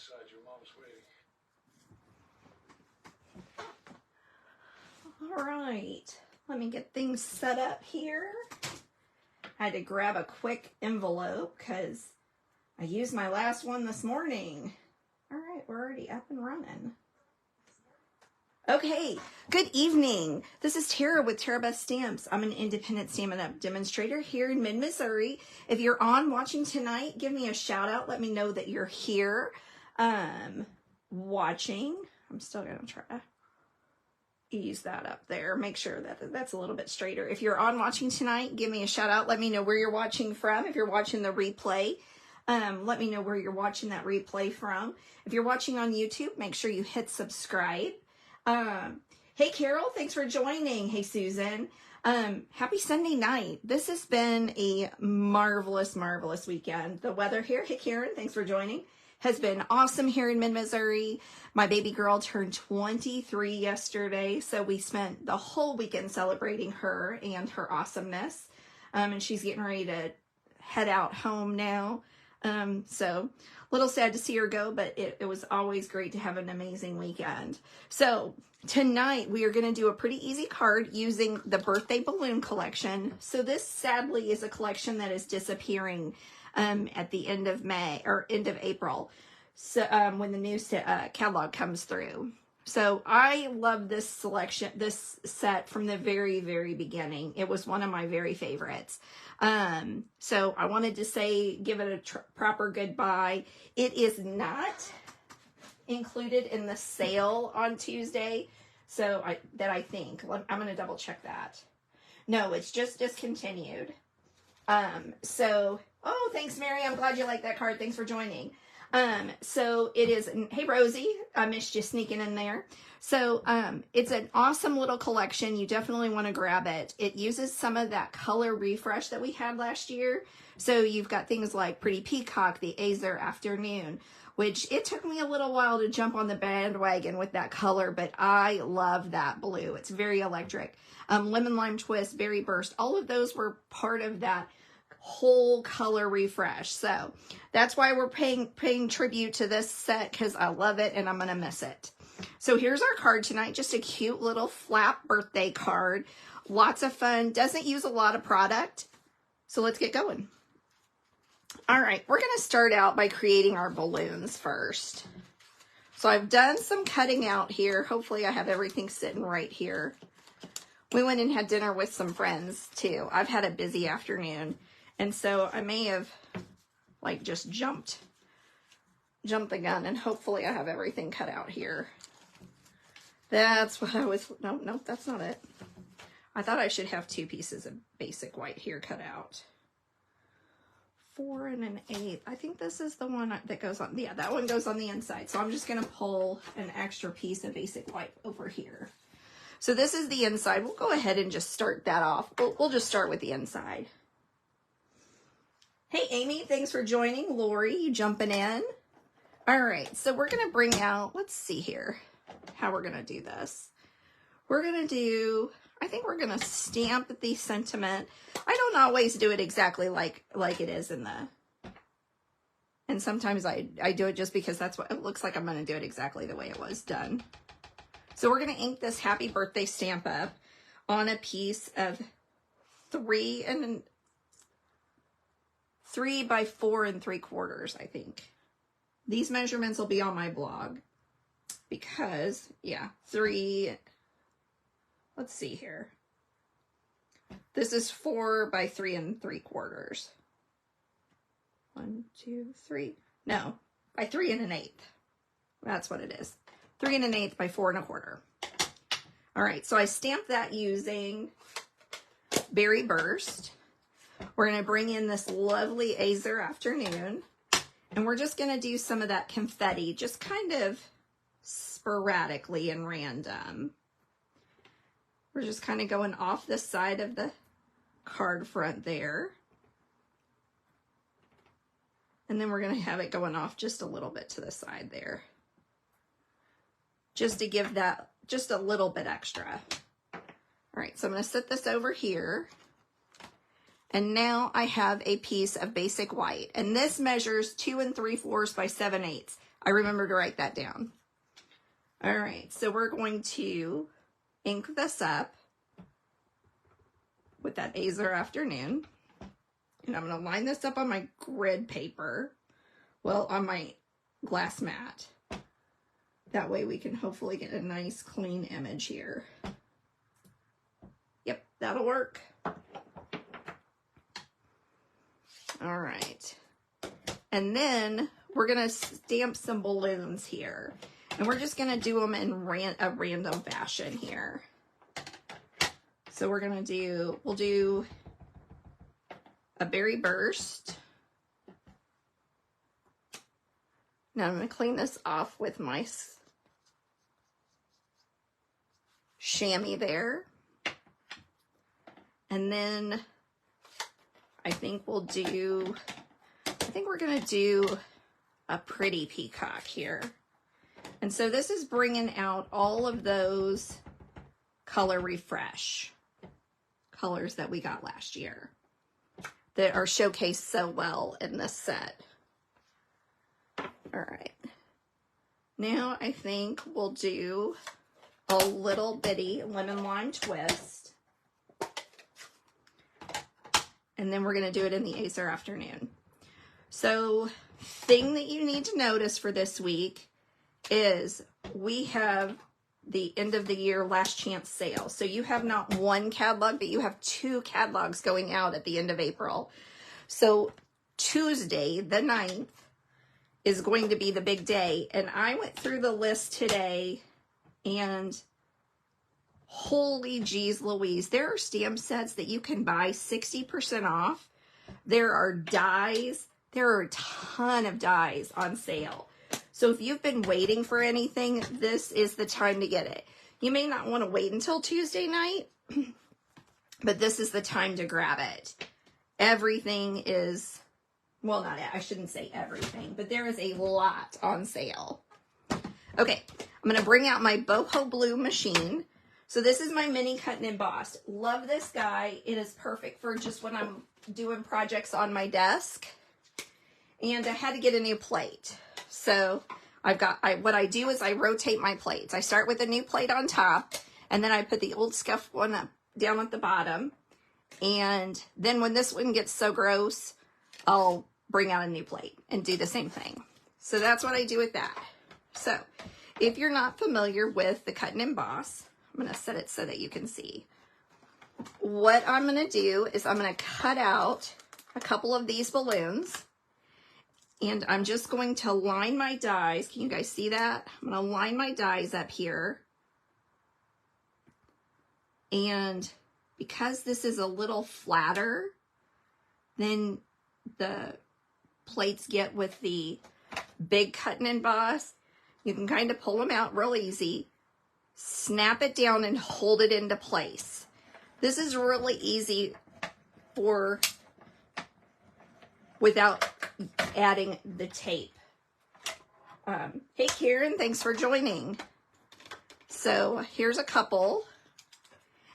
side. Your mom's waiting. All right, let me get things set up here. I had to grab a quick envelope because I used my last one this morning. All right, we're already up and running. Okay, good evening. This is Tara with Tarabeth Stamps. I'm an independent Stampin' Up demonstrator here in mid-Missouri. If you're on watching tonight, give me a shout out. Let me know that you're here watching. I'm still going to try to ease that up there. Make sure that that's a little bit straighter. If you're on watching tonight, give me a shout out. Let me know where you're watching from. If you're watching the replay, let me know where you're watching that replay from. If you're watching on YouTube, make sure you hit subscribe. Hey Carol, thanks for joining. Hey Susan, happy Sunday night. This has been a marvelous weekend. The weather here, hey Karen, thanks for joining, has been awesome here in mid-Missouri. My baby girl turned 23 yesterday, so we spent the whole weekend celebrating her and her awesomeness. And she's getting ready to head out home now. So a little sad to see her go, but it was always great to have an amazing weekend. So tonight we are going to do a pretty easy card using the birthday balloon collection. So this sadly is a collection that is disappearing at the end of May or end of April. So when the new catalog comes through. So I love this selection, this set from the very beginning. It was one of my very favorites. So I wanted to say, give it a proper goodbye. It is not included in the sale on Tuesday. So I think, I'm going to double check that. No, it's just discontinued. So, oh, thanks Mary. I'm glad you like that card. Thanks for joining. So it is, hey Rosie, I missed you sneaking in there. So, it's an awesome little collection. You definitely want to grab it. It uses some of that color refresh that we had last year. So you've got things like Pretty Peacock, the Azer Afternoon, which it took me a little while to jump on the bandwagon with that color, but I love that blue. It's very electric. Lemon Lime Twist, Berry Burst, all of those were part of that whole color refresh. So that's why we're paying tribute to this set, because I love it and I'm gonna miss it. So here's our card tonight, just a cute little flap birthday card. Lots of fun, doesn't use a lot of product. So let's get going. All right, we're gonna start out by creating our balloons first. So I've done some cutting out here. Hopefully I have everything sitting right here. We went and had dinner with some friends too. I've had a busy afternoon. And so I may have like just jumped the gun, and hopefully I have everything cut out here. That's what I was, no, that's not it. I thought I should have 2 pieces of basic white here cut out. 4 and an 1/8. I think this is the one that goes on, yeah, that one goes on the inside. So I'm just gonna pull an extra piece of basic white over here. So this is the inside. We'll go ahead and just start that off. We'll just start with the inside. Hey, Amy, thanks for joining. Lori, you jumping in? All right, so we're going to bring out, let's see here how we're going to do this. We're going to do, I think we're going to stamp the sentiment. I don't always do it exactly like it is in the, and sometimes I do it just because that's what it looks like. I'm going to do it exactly the way it was done. So we're going to ink this happy birthday stamp up on a piece of 3 by 4 3/4, I think. These measurements will be on my blog because, yeah, 3, let's see here. This is 4 by 3 3/4. 1, 2, 3. No, by 3 1/8. That's what it is. 3 1/8 by 4 1/4. All right, so I stamped that using Berry Burst. We're going to bring in this lovely Azer Afternoon, and we're just going to do some of that confetti, just kind of sporadically and random. We're just kind of going off the side of the card front there. And then we're going to have it going off just a little bit to the side there, just to give that just a little bit extra. All right, so I'm going to set this over here. And now I have a piece of basic white, and this measures 2 3/4 by 7/8. I remember to write that down. All right, so we're going to ink this up with that Azure Afternoon. And I'm going to line this up on my grid paper. Well, on my glass mat. That way we can hopefully get a nice clean image here. Yep, that'll work. All right. And then we're going to stamp some balloons here. And we're just going to do them in a random fashion here. So we're going to we'll do a berry burst. Now I'm going to clean this off with my chamois there. And then I think we're going to do a pretty peacock here. And so this is bringing out all of those color refresh colors that we got last year that are showcased so well in this set. All right. Now I think we'll do a little bitty lemon lime twist. And then we're going to do it in the Azure Afternoon. So, thing that you need to notice for this week is we have the end of the year last chance sale. So you have not one catalog, but you have 2 catalogs going out at the end of April. So Tuesday, the 9th, is going to be the big day. And I went through the list today and holy geez Louise, there are stamp sets that you can buy 60% off. There are dies. There are a ton of dies on sale. So if you've been waiting for anything, this is the time to get it. You may not want to wait until Tuesday night, but this is the time to grab it. Everything is, well, I shouldn't say everything, but there is a lot on sale. Okay, I'm going to bring out my boho blue machine. So this is my mini cut and embossed. Love this guy. It is perfect for just when I'm doing projects on my desk. And I had to get a new plate. So what I do is I rotate my plates. I start with a new plate on top, and then I put the old scuffed one up down at the bottom. And then when this one gets so gross, I'll bring out a new plate and do the same thing. So that's what I do with that. So if you're not familiar with the cut and emboss, I'm going to set it so that you can see. What I'm going to do is I'm going to cut out a couple of these balloons. And I'm just going to line my dies. Can you guys see that? I'm going to line my dies up here. And because this is a little flatter than the plates get with the big cut and emboss, you can kind of pull them out real easy, snap it down and hold it into place. This is really easy without adding the tape. Hey Karen, thanks for joining. So here's a couple.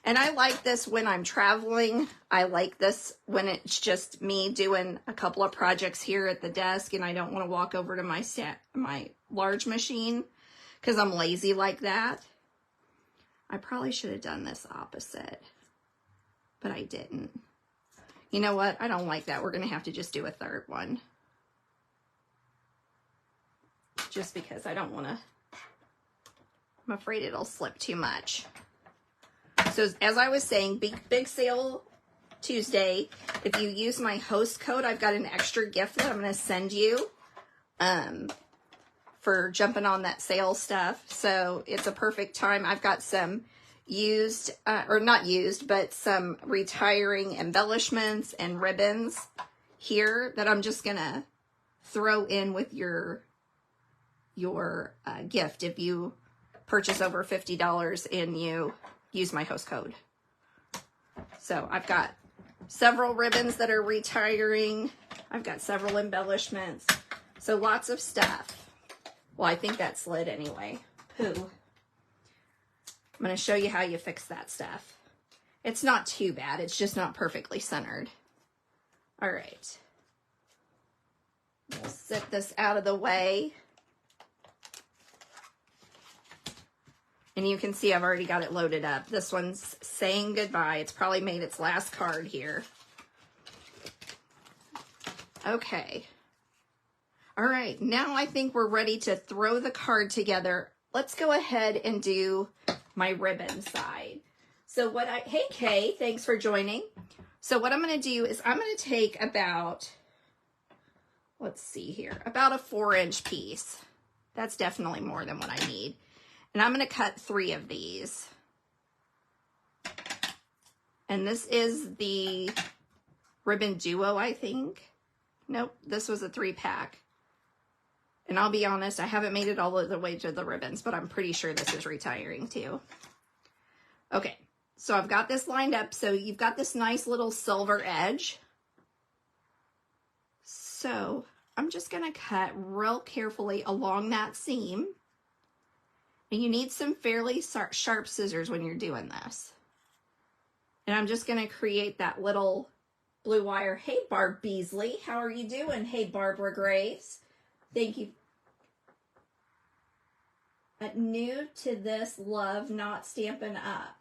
And I like this when I'm traveling. I like this when it's just me doing a couple of projects here at the desk and I don't want to walk over to my large machine because I'm lazy like that. I probably should have done this opposite, but I didn't. You know what? I don't like that. We're going to have to just do a third one. Just because I don't want to, I'm afraid it'll slip too much. So as I was saying, big sale Tuesday. If you use my host code, I've got an extra gift that I'm going to send you for jumping on that sale stuff. So it's a perfect time. I've got some used, or not used, but some retiring embellishments and ribbons here that I'm just going to throw in with your gift if you purchase over $50 and you use my host code. So I've got several ribbons that are retiring. I've got several embellishments. So lots of stuff. Well, I think that slid anyway. Pooh. I'm going to show you how you fix that stuff. It's not too bad. It's just not perfectly centered. All right. We'll set this out of the way. And you can see I've already got it loaded up. This one's saying goodbye. It's probably made its last card here. Okay. All right, now I think we're ready to throw the card together. Let's go ahead and do my ribbon side. So hey Kay, thanks for joining. So what I'm gonna do is I'm gonna take about, let's see here, about a 4-inch piece. That's definitely more than what I need. And I'm gonna cut 3 of these. And this is the Ribbon Duo, I think. Nope, this was a 3-pack. And I'll be honest, I haven't made it all the way to the ribbons, but I'm pretty sure this is retiring too. Okay, so I've got this lined up. So you've got this nice little silver edge. So I'm just gonna cut real carefully along that seam. And you need some fairly sharp scissors when you're doing this. And I'm just gonna create that little blue wire. Hey, Barb Beasley, how are you doing? Hey, Barbara Graves. Thank you. New to this, love not Stampin' Up.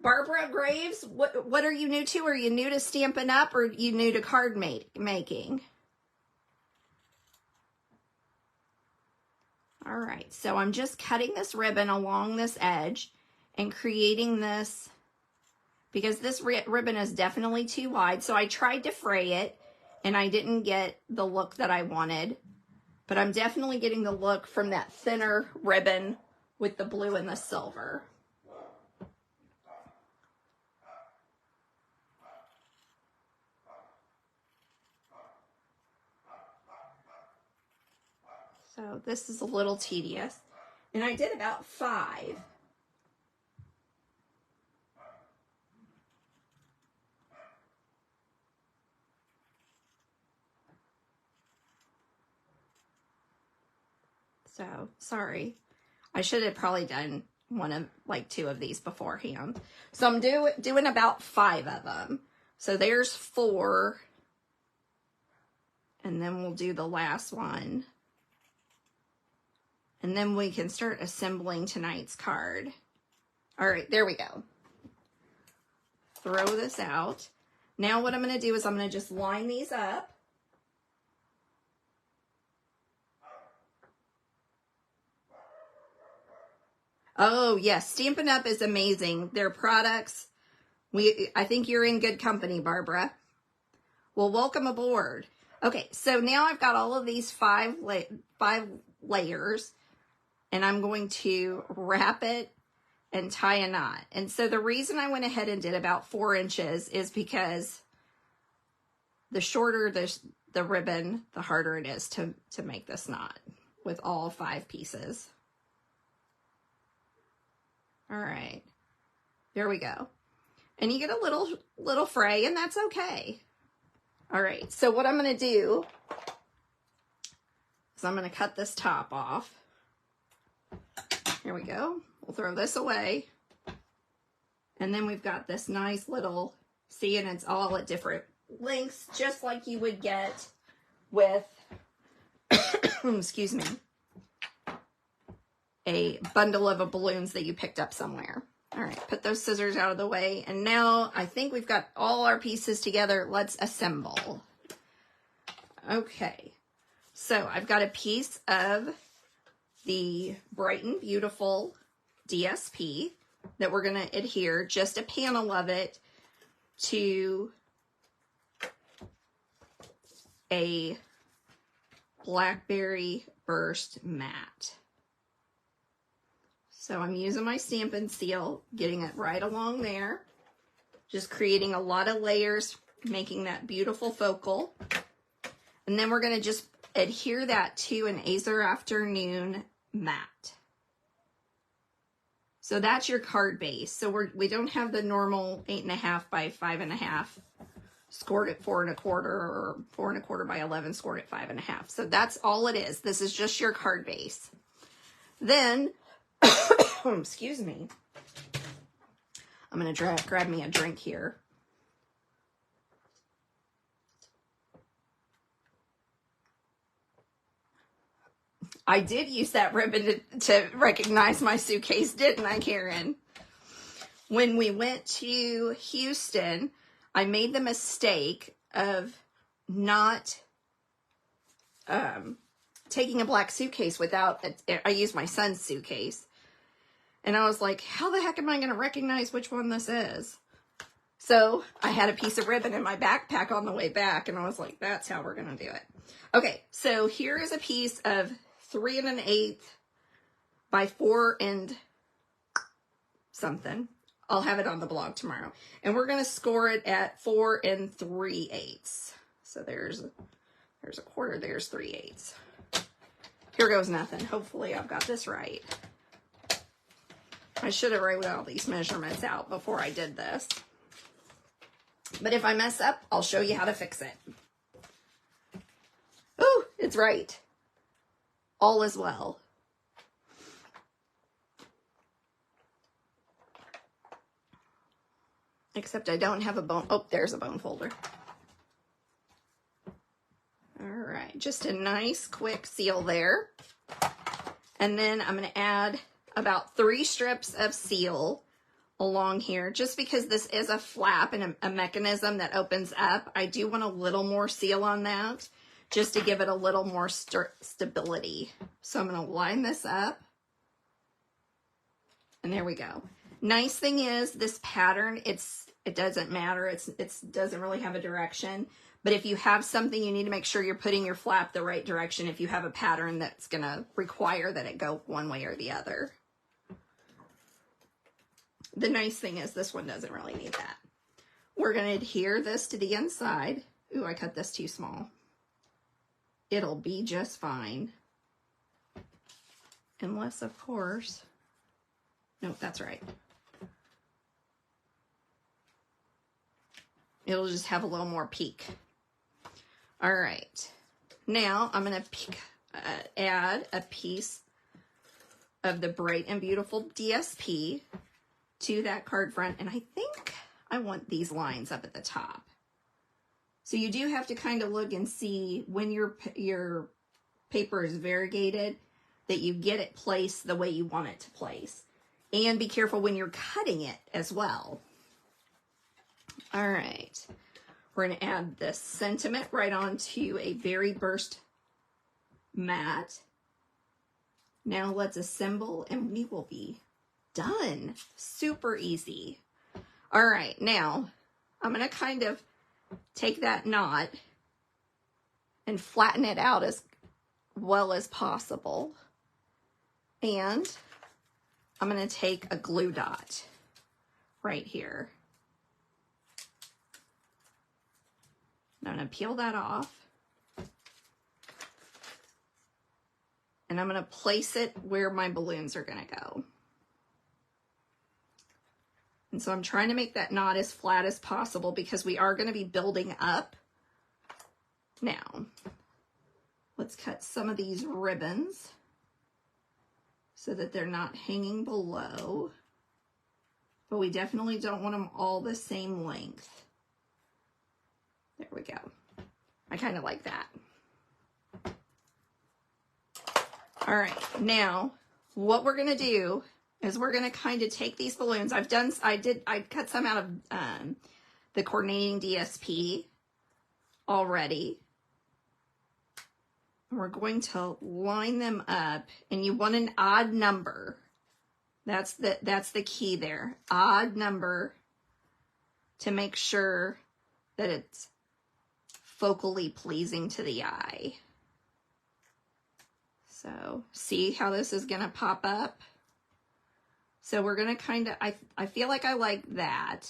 Barbara Graves, what are you new to? Are you new to Stampin' Up or are you new to card making? All right, so I'm just cutting this ribbon along this edge and creating this, because this ribbon is definitely too wide. So I tried to fray it and I didn't get the look that I wanted. But I'm definitely getting the look from that thinner ribbon with the blue and the silver. So this is a little tedious. And I did about 5. So, sorry. I should have probably done 2 of these beforehand. So I'm doing about 5 of them. So there's 4. And then we'll do the last one. And then we can start assembling tonight's card. All right, there we go. Throw this out. Now what I'm going to do is I'm going to just line these up. Oh, yes. Stampin' Up is amazing. Their products, I think you're in good company, Barbara. Well, welcome aboard. Okay, so now I've got all of these 5 layers, and I'm going to wrap it and tie a knot. And so the reason I went ahead and did about 4 inches is because the shorter the ribbon, the harder it is to make this knot with all 5 pieces. All right, there we go. And you get a little fray, and that's okay. All right, so what I'm going to do is I'm going to cut this top off. Here we go. We'll throw this away. And then we've got this nice little, see, and it's all at different lengths, just like you would get with, excuse me, a bundle of balloons that you picked up somewhere. All right, put those scissors out of the way. And now I think we've got all our pieces together. Let's assemble. Okay, so I've got a piece of the Bright and Beautiful DSP that we're going to adhere just a panel of it to a Blackberry Burst Matte. So I'm using my Stampin' Seal, getting it right along there, just creating a lot of layers, making that beautiful focal. And then we're going to just adhere that to an Acer Afternoon matte. So that's your card base. So we don't have the normal 8.5 by 5.5 scored at 4 1/4 or 4 1/4 by 11 scored at 5.5. So that's all it is. This is just your card base. Then, excuse me, I'm going to grab me a drink here. I did use that ribbon to recognize my suitcase, didn't I, Karen? When we went to Houston, I made the mistake of not taking a black suitcase without, I used my son's suitcase. And I was like, how the heck am I going to recognize which one this is? So I had a piece of ribbon in my backpack on the way back, and I was like, that's how we're going to do it. Okay, so here is a piece of 3 1/8 by 4 and something. I'll have it on the blog tomorrow. And we're going to score it at 4 3/8. So there's a quarter, there's 3/8. Here goes nothing. Hopefully I've got this right. I should have wrote all these measurements out before I did this. But if I mess up, I'll show you how to fix it. Ooh, it's right. All is well. Except I don't have a bone. Oh, there's a bone folder. All right, just a nice quick seal there. And then I'm going to add about 3 strips of seal along here, just because this is a flap and a mechanism that opens up. I do want a little more seal on that, just to give it a little more stability. So I'm going to line this up. And there we go. Nice thing is this pattern, it doesn't matter. It doesn't really have a direction. But if you have something, you need to make sure you're putting your flap the right direction if you have a pattern that's going to require that it go one way or the other. The nice thing is this one doesn't really need that. We're going to adhere this to the inside. Ooh, I cut this too small. It'll be just fine. Unless, of course... Nope, that's right. It'll just have a little more peak. All right. Now I'm going to add a piece of the Bright and Beautiful DSP to that card front. And I think I want these lines up at the top. So you do have to kind of look and see when your paper is variegated that you get it placed the way you want it to place. And be careful when you're cutting it as well. All right. We're going to add this sentiment right onto a berry burst mat. Now let's assemble and we will be done. Super easy. All right. Now I'm going to kind of take that knot and flatten it out as well as possible. And I'm going to take a glue dot right here. I'm going to peel that off. And I'm going to place it where my balloons are going to go. And so I'm trying to make that knot as flat as possible because we are going to be building up. Now, let's cut some of these ribbons so that they're not hanging below, but we definitely don't want them all the same length. There we go. I kind of like that. All right, now what we're gonna do is we're gonna kind of take these balloons. I cut some out of the coordinating DSP already. We're going to line them up, and you want an odd number. That's the key there. Odd number to make sure that it's focally pleasing to the eye. So see how this is going to pop up? So we're going to kind of, I feel like I like that.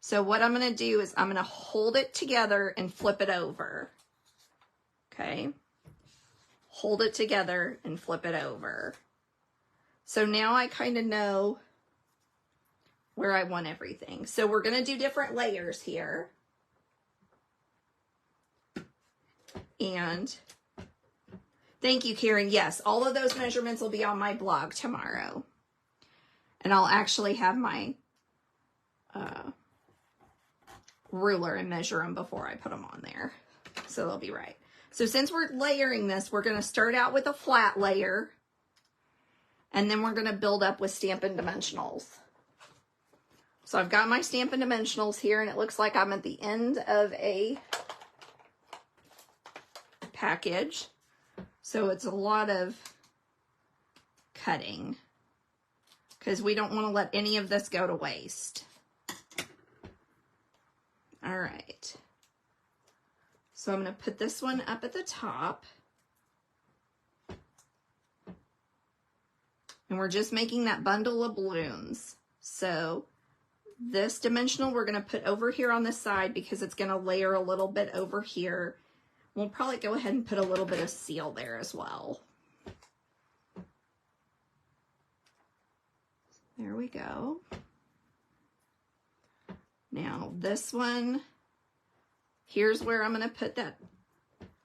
So what I'm going to do is I'm going to hold it together and flip it over. Okay, hold it together and flip it over. So now I kind of know where I want everything. So we're going to do different layers here. And thank you, Karen. Yes, all of those measurements will be on my blog tomorrow. And I'll actually have my ruler and measure them before I put them on there. So they'll be right. So since we're layering this, we're going to start out with a flat layer, and then we're going to build up with Stampin' Dimensionals. So I've got my Stampin' Dimensionals here, and it looks like I'm at the end of a package. So it's a lot of cutting because we don't want to let any of this go to waste. All right. So I'm going to put this one up at the top. And we're just making that bundle of balloons. So this dimensional we're going to put over here on the side because it's going to layer a little bit over here. We'll probably go ahead and put a little bit of seal there as well. There we go. Now this one, here's where I'm going to put that.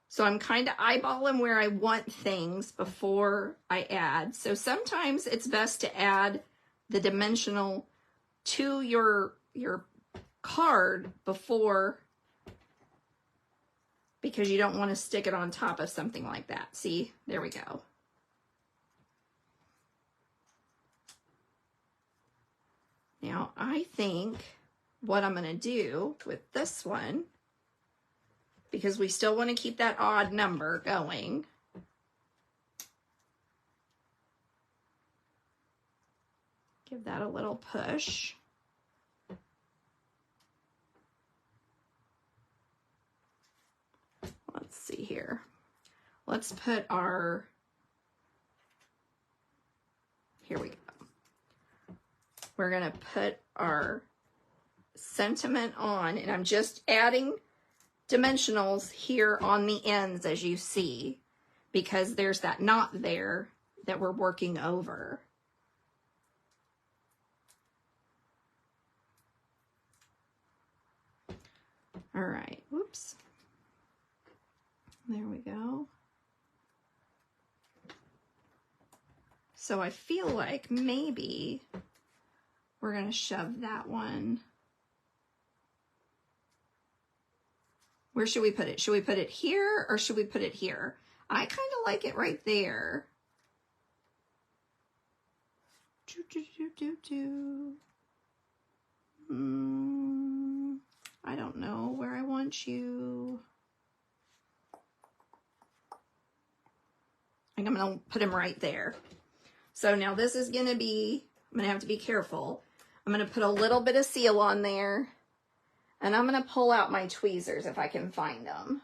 So I'm kind of eyeballing where I want things before I add. So sometimes it's best to add the dimensional to your card before, because you don't want to stick it on top of something like that. See, there we go. Now I think what I'm going to do with this one, because we still want to keep that odd number going, give that a little push. Let's see here. Let's put our, here we go. We're going to put our sentiment on, and I'm just adding dimensionals here on the ends, as you see, because there's that knot there that we're working over. All right, whoops. There we go. So I feel like maybe we're going to shove that one. Where should we put it? Should we put it here or should we put it here? I kind of like it right there. I don't know where I want you. I think I'm going to put him right there. So now this is going to be, I'm going to have to be careful. I'm going to put a little bit of seal on there, and I'm going to pull out my tweezers if I can find them.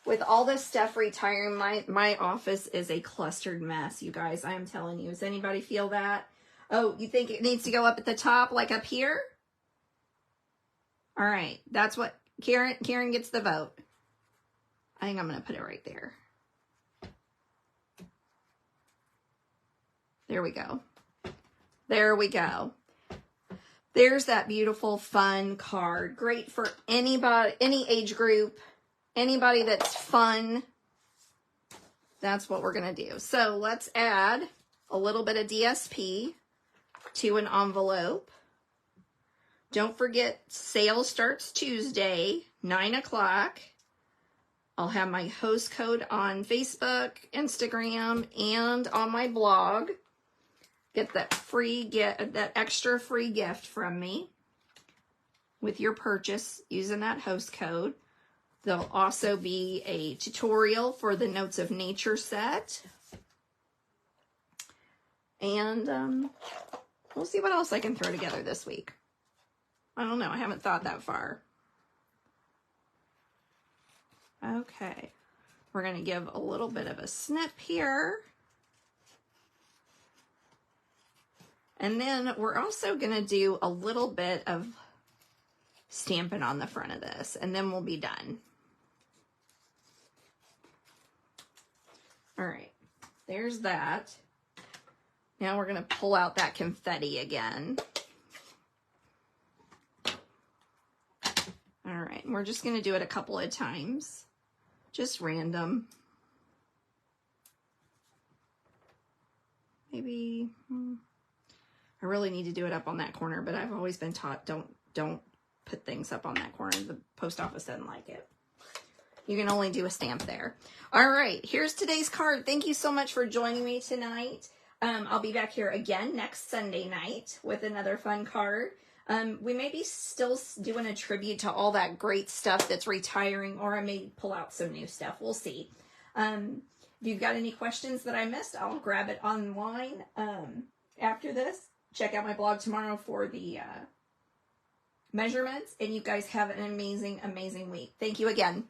With all this stuff retiring, my office is a clustered mess, you guys. I am telling you. Does anybody feel that? Oh, you think it needs to go up at the top, like up here? All right, that's what Karen gets the vote. I think I'm going to put it right there. There we go. There we go. There's that beautiful, fun card. Great for anybody, any age group, anybody that's fun. That's what we're going to do. So let's add a little bit of DSP to an envelope. Don't forget, sale starts Tuesday, 9 o'clock. I'll have my host code on Facebook, Instagram, and on my blog. Get that free that extra free gift from me with your purchase using that host code. There'll also be a tutorial for the Notes of Nature set. And we'll see what else I can throw together this week. I don't know. I haven't thought that far. Okay. We're going to give a little bit of a snip here. And then we're also going to do a little bit of stamping on the front of this, and then we'll be done. All right. There's that. Now we're going to pull out that confetti again. All right, and we're just going to do it a couple of times, just random. Maybe I really need to do it up on that corner, but I've always been taught don't put things up on that corner. The post office doesn't like it. You can only do a stamp there. All right, here's today's card. Thank you so much for joining me tonight. I'll be back here again next Sunday night with another fun card. We may be still doing a tribute to all that great stuff that's retiring, or I may pull out some new stuff. We'll see. If you've got any questions that I missed, I'll grab it online after this. Check out my blog tomorrow for the measurements, and you guys have an amazing, amazing week. Thank you again.